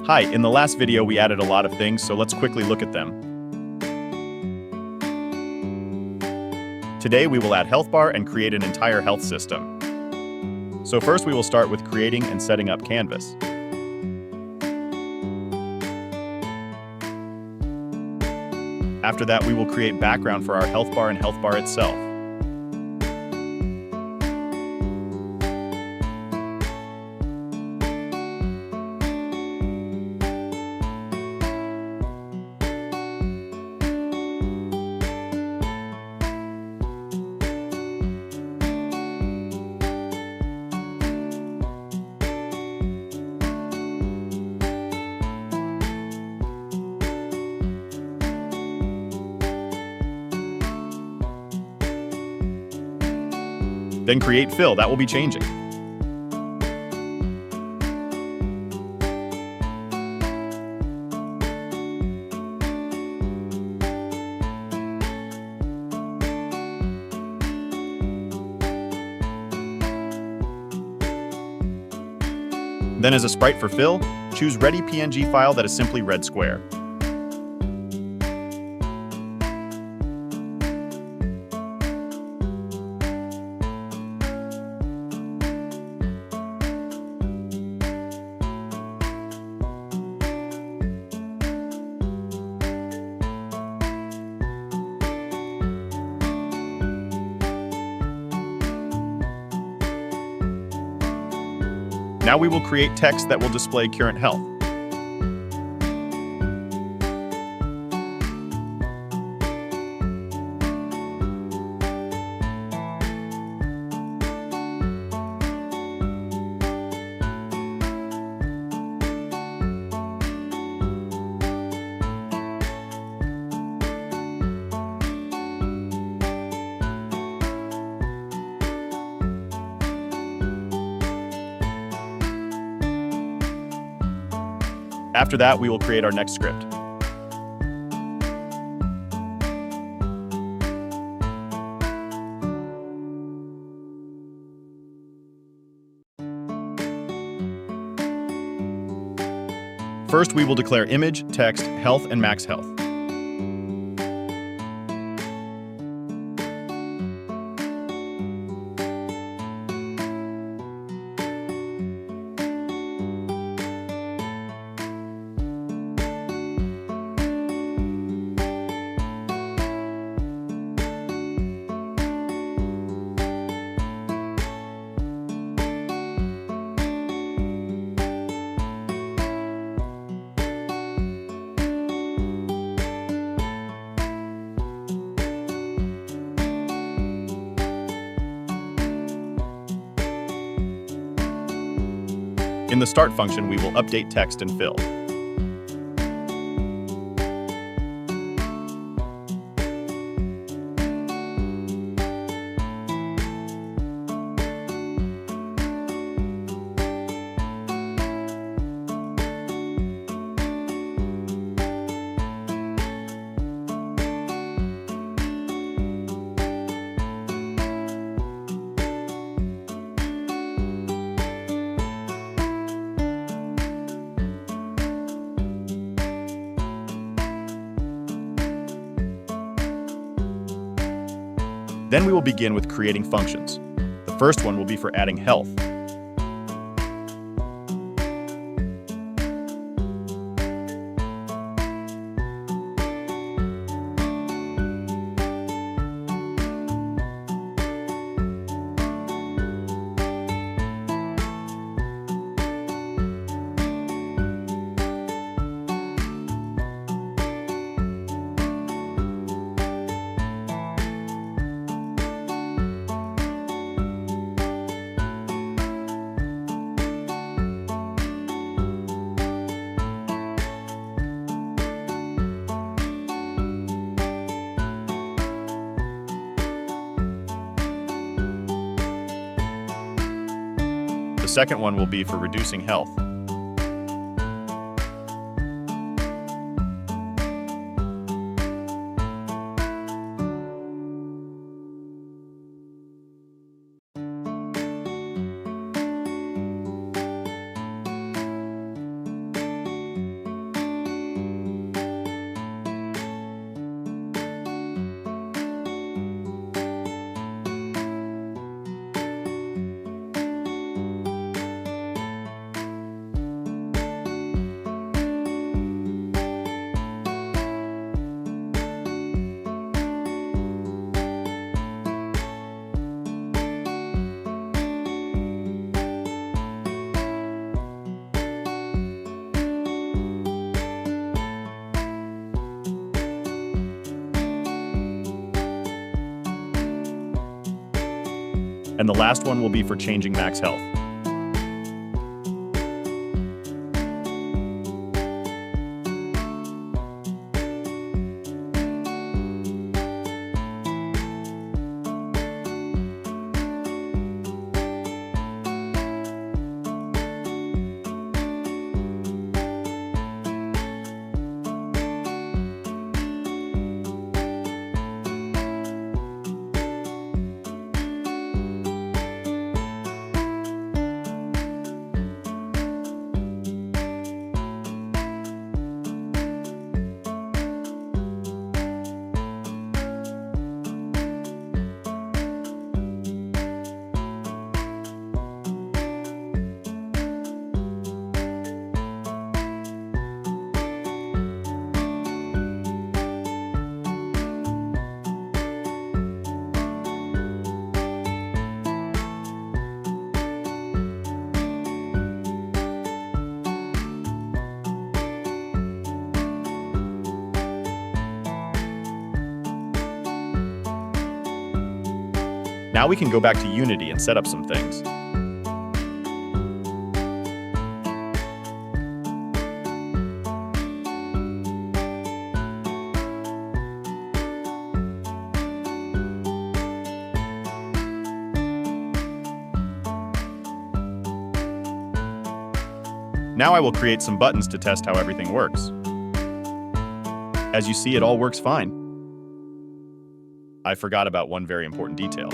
Hi, in the last video we added a lot of things, so let's quickly look at them. Today we will add health bar and create an entire health system. So first we will start with creating and setting up Canvas. After that we will create background for our health bar and health bar itself. Then create fill, that will be changing. Then as a sprite for fill, choose Ready PNG file that is simply red square. Now we will create text that will display current health. After that, we will create our next script. First, we will declare image, text, health, and max health. In the start function, we will update text and fill. Then we will begin with creating functions. The first one will be for adding health. The second one will be for reducing health. And the last one will be for changing max health. Now we can go back to Unity and set up some things. Now I will create some buttons to test how everything works. As you see, it all works fine. I forgot about one very important detail.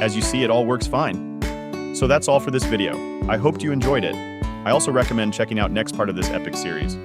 As you see, it all works fine. So that's all for this video. I hoped you enjoyed it. I also recommend checking out next part of this epic series.